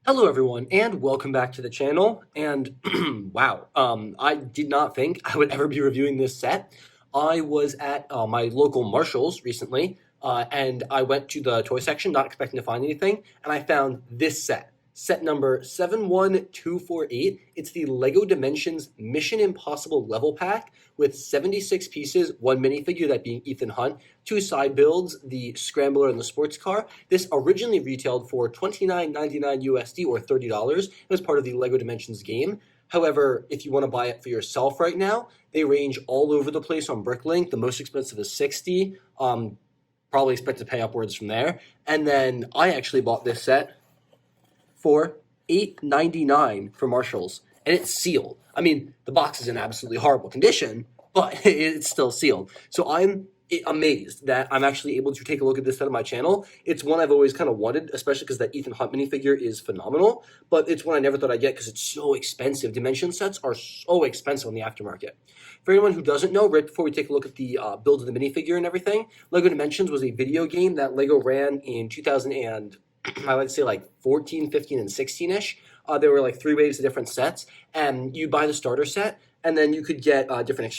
Hello everyone and welcome back to the channel. And wow, I did not think I would ever be reviewing this set. I was at my local Marshalls recently, and I went to the toy section not expecting to find anything, and I found this set number 71248. It's the Lego Dimensions Mission Impossible level pack with 76 pieces, one minifigure, that being Ethan Hunt, two side builds, the Scrambler and the sports car. This originally retailed for $29.99 USD or $30. It was part of the Lego Dimensions game. However, if you want to buy it for yourself right now, they range all over the place on Bricklink. The most expensive is $60. Probably expect to pay upwards from there. And then I actually bought this set for $8.99 from Marshalls, and it's sealed. I mean, the box is in absolutely horrible condition, but it's still sealed. So I'm amazed that I'm actually able to take a look at this set on my channel. It's one I've always kind of wanted, especially because that Ethan Hunt minifigure is phenomenal, but it's one I never thought I'd get because it's so expensive. Dimension sets are so expensive on the aftermarket. For anyone who doesn't know, right before we take a look at the build of the minifigure and everything, Lego Dimensions was a video game that Lego ran in 2000 and I like to say like 14, 15, and 16-ish. There were like 3 waves of different sets, and you buy the starter set, and then you could get different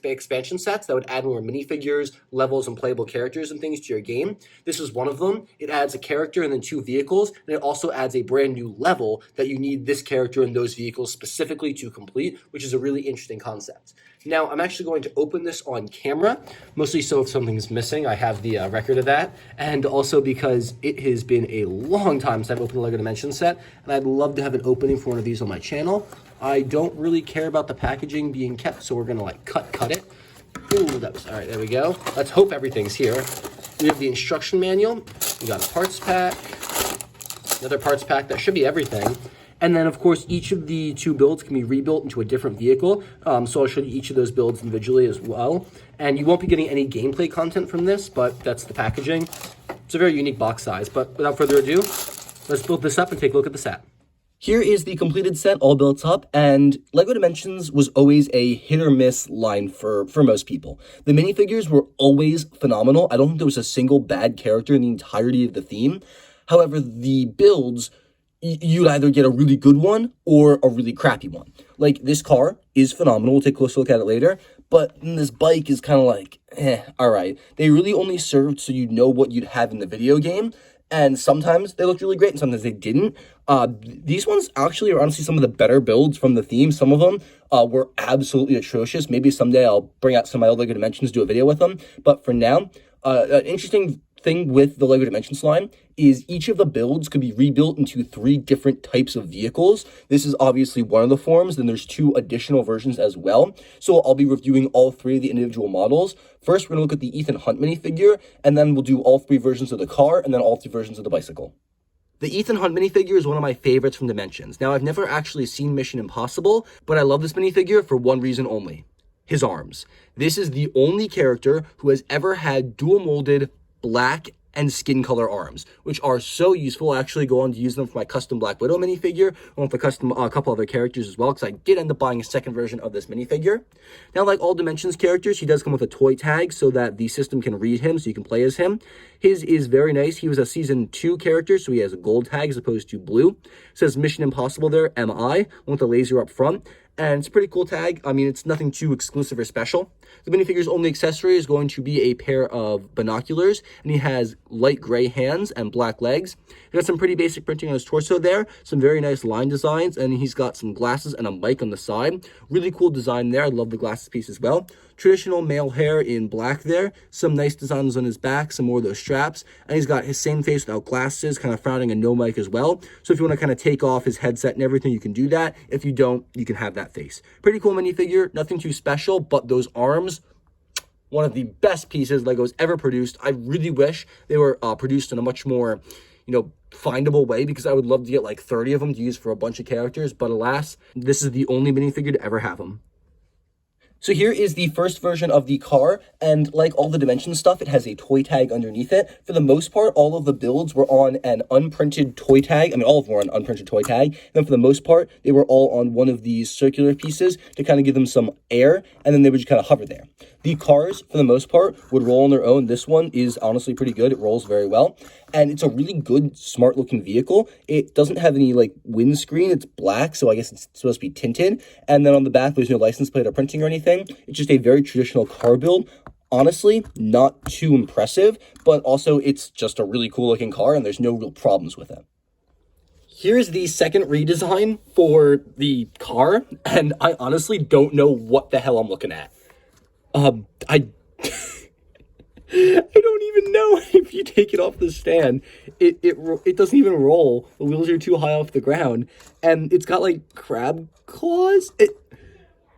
expansion sets that would add more minifigures, levels, and playable characters and things to your game. This is one of them. It adds a character and then 2 vehicles, and it also adds a brand new level that you need this character and those vehicles specifically to complete, which is a really interesting concept. Now, I'm actually going to open this on camera, mostly so if something's missing, I have the record of that, and also because it has been a long time since I've opened a LEGO Dimensions set, and I'd love to have an opening for one of these on my channel. I don't really care about the packaging being kept, so we're gonna like cut it. Ooh, that was, all right, there we go. Let's hope everything's here. We have the instruction manual, we got a parts pack, another parts pack, that should be everything. And then, of course, each of the 2 builds can be rebuilt into a different vehicle. So I'll show you each of those builds individually as well. And you won't be getting any gameplay content from this, but that's the packaging. It's a very unique box size. But without further ado, let's build this up and take a look at the set. Here is the completed set all built up, and LEGO Dimensions was always a hit or miss line for most people. The minifigures were always phenomenal. I don't think there was a single bad character in the entirety of the theme. However, the builds, you'd either get a really good one or a really crappy one. Like, this car is phenomenal. We'll take a closer look at it later. But this bike is kind of like, all right. They really only served so you know what you'd have in the video game. And sometimes they looked really great and sometimes they didn't. These ones actually are honestly some of the better builds from the theme. Some of them were absolutely atrocious. Maybe someday I'll bring out some of my old LEGO Dimensions, do a video with them. But for now, an interesting thing with the LEGO Dimensions line is each of the builds could be rebuilt into 3 different types of vehicles. This is obviously one of the forms, then there's 2 additional versions as well. So I'll be reviewing all 3 of the individual models. First, we're gonna look at the Ethan Hunt minifigure, and then we'll do all 3 versions of the car, and then all 3 versions of the bicycle. The Ethan Hunt minifigure is one of my favorites from Dimensions. Now, I've never actually seen Mission Impossible, but I love this minifigure for one reason only: his arms. This is the only character who has ever had dual molded black and skin color arms, which are so useful. I actually go on to use them for my custom Black Widow minifigure, or for custom a couple other characters as well, because I did end up buying a second version of this minifigure. Now, like all Dimensions characters, he does come with a toy tag so that the system can read him, so you can play as him. His is very nice. He was a Season 2 character, so he has a gold tag as opposed to blue. It says Mission Impossible there, MI, with a laser up front. And it's a pretty cool tag. I mean, it's nothing too exclusive or special. The minifigure's only accessory is going to be a pair of binoculars, and he has light gray hands and black legs. He got some pretty basic printing on his torso there, some very nice line designs, and he's got some glasses and a mic on the side. Really cool design there. I love the glasses piece as well. Traditional male hair in black there, some nice designs on his back, some more of those straps, and he's got his same face without glasses, kind of frowning and no mic as well. So if you want to kind of take off his headset and everything, you can do that. If you don't, you can have that face. Pretty cool minifigure, nothing too special, but those arms, one of the best pieces LEGO's ever produced. I really wish they were produced in a much more, findable way, because I would love to get like 30 of them to use for a bunch of characters, but alas, this is the only minifigure to ever have them. So here is the first version of the car, and like all the Dimension stuff, it has a toy tag underneath it. For the most part, all of the builds were on an unprinted toy tag. I mean, all of them were on an unprinted toy tag. And then for the most part, they were all on one of these circular pieces to kind of give them some air, and then they would just kind of hover there. The cars, for the most part, would roll on their own. This one is honestly pretty good. It rolls very well. And it's a really good, smart-looking vehicle. It doesn't have any, like, windscreen. It's black, so I guess it's supposed to be tinted. And then on the back, there's no license plate or printing or anything. It's just a very traditional car build. Honestly, not too impressive, but also it's just a really cool-looking car, and there's no real problems with it. Here's the second redesign for the car, and I honestly don't know what the hell I'm looking at. I don't even know if you take it off the stand, it doesn't even roll. The wheels are too high off the ground, and it's got like crab claws.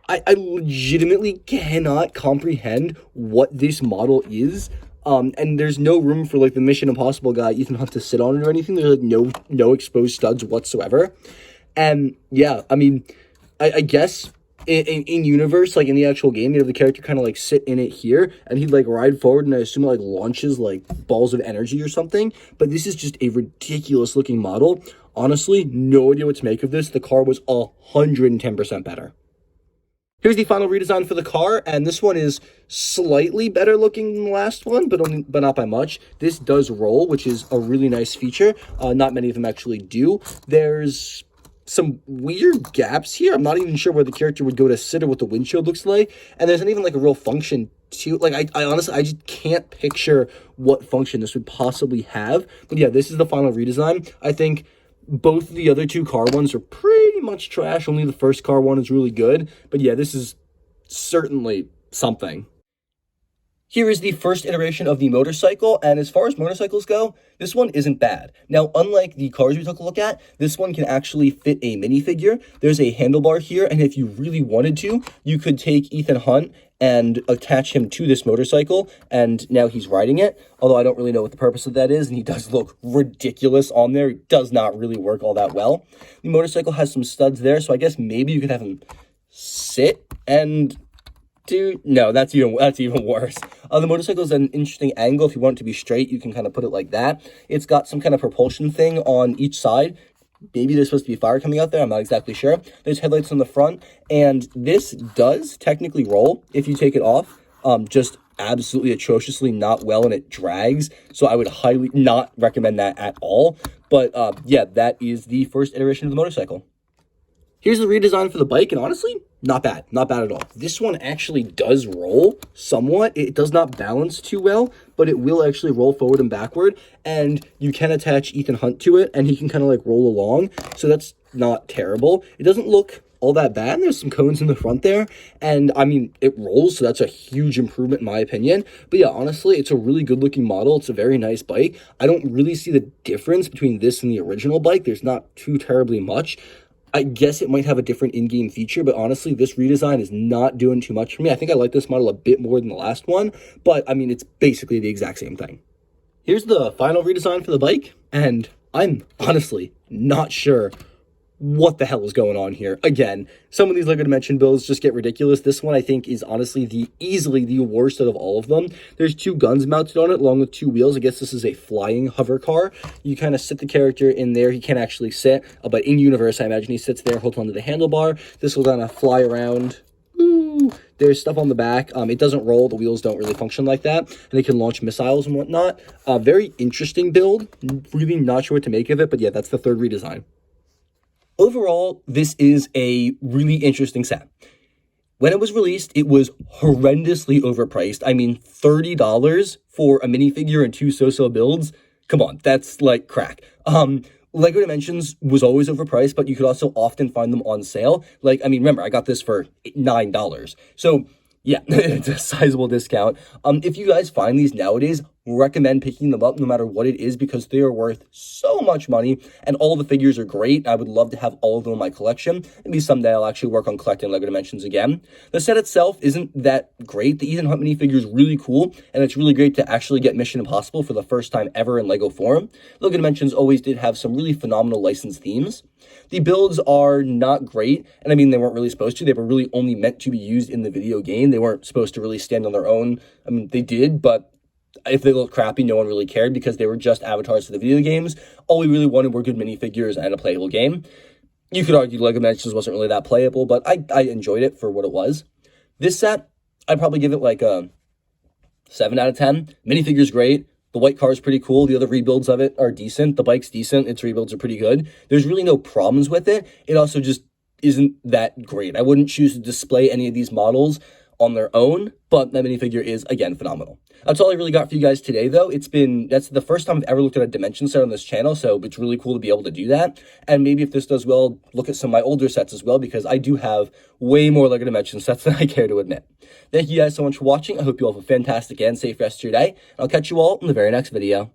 I legitimately cannot comprehend what this model is. And there's no room for like the Mission Impossible guy Ethan Hunt to sit on it or anything. There's like no exposed studs whatsoever. And yeah, I mean, I guess in universe, like in the actual game, you have the character kind of like sit in it here, and he'd like ride forward, and I assume it like launches like balls of energy or something. But this is just a ridiculous looking model. Honestly, no idea what to make of this. The car was 110% better. Here's the final redesign for the car, and this one is slightly better looking than the last one, but not by much. This does roll, which is a really nice feature. Not many of them actually do. There's some weird gaps here. I'm not even sure where the character would go to sit or what the windshield looks like, and there's not even like a real function to, like, I honestly, I just can't picture what function this would possibly have. But yeah, this is the final redesign. I think both the other two car ones are pretty much trash. Only the first car one is really good. But yeah, this is certainly something. Here is the first iteration of the motorcycle, and as far as motorcycles go, this one isn't bad. Now, unlike the cars we took a look at, this one can actually fit a minifigure. There's a handlebar here, and if you really wanted to, you could take Ethan Hunt and attach him to this motorcycle, and now he's riding it, although I don't really know what the purpose of that is, and he does look ridiculous on there. It does not really work all that well. The motorcycle has some studs there, so I guess maybe you could have him sit and no, that's even worse. The motorcycle is at an interesting angle. If you want it to be straight, you can kind of put it like that. It's got some kind of propulsion thing on each side. Maybe there's supposed to be fire coming out there. I'm not exactly sure. There's headlights on the front, and this does technically roll if you take it off. Just absolutely atrociously not well, and it drags. So I would highly not recommend that at all. But yeah, that is the first iteration of the motorcycle. Here's the redesign for the bike, and honestly, not bad. Not bad at all. This one actually does roll somewhat. It does not balance too well, but it will actually roll forward and backward, and you can attach Ethan Hunt to it, and he can kind of like roll along, so that's not terrible. It doesn't look all that bad. There's some cones in the front there, and I mean, it rolls, so that's a huge improvement in my opinion. But yeah, honestly, it's a really good looking model. It's a very nice bike. I don't really see the difference between this and the original bike. There's not too terribly much. I guess it might have a different in-game feature, but honestly, this redesign is not doing too much for me. I think I like this model a bit more than the last one, but I mean, it's basically the exact same thing. Here's the final redesign for the bike, and I'm honestly not sure what the hell is going on here. Again, some of these LEGO Dimension builds just get ridiculous. This one, I think, is honestly easily the worst out of all of them. There's two guns mounted on it, along with two wheels. I guess this is a flying hover car. You kind of sit the character in there. He can't actually sit, but in universe, I imagine he sits there, holds onto the handlebar. This will kind of fly around. Ooh. There's stuff on the back. It doesn't roll. The wheels don't really function like that, and it can launch missiles and whatnot. Very interesting build. Really not sure what to make of it, but yeah, that's the third redesign. Overall, this is a really interesting set. When it was released, it was horrendously overpriced. I mean, $30 for a minifigure and two so-so builds? Come on, that's like crack. LEGO Dimensions was always overpriced, but you could also often find them on sale. Like, I mean, remember, I got this for $9. So, yeah, it's a sizable discount. If you guys find these nowadays, recommend picking them up no matter what it is, because they are worth so much money, and all the figures are great. I would love to have all of them in my collection. Maybe someday I'll actually work on collecting LEGO Dimensions again. The set itself isn't that great. The Ethan Hunt minifigure is really cool, and it's really great to actually get Mission Impossible for the first time ever in LEGO form. LEGO Dimensions always did have some really phenomenal licensed themes. The builds are not great, and I mean, they weren't really supposed to. They were really only meant to be used in the video game. They weren't supposed to really stand on their own. I mean, they did, but if they looked crappy, no one really cared because they were just avatars for the video games. All we really wanted were good minifigures and a playable game. You could argue LEGO Dimensions wasn't really that playable, but I enjoyed it for what it was. This set, I'd probably give it like a 7 out of 10. Minifigure's great. The white car is pretty cool. The other rebuilds of it are decent. The bike's decent. Its rebuilds are pretty good. There's really no problems with it. It also just isn't that great. I wouldn't choose to display any of these models on their own, but that minifigure is, again, phenomenal. That's all I really got for you guys today, though. That's the first time I've ever looked at a dimension set on this channel, so it's really cool to be able to do that. And maybe if this does well, look at some of my older sets as well, because I do have way more LEGO dimension sets than I care to admit. Thank you guys so much for watching. I hope you all have a fantastic and safe rest of your day. I'll catch you all in the very next video.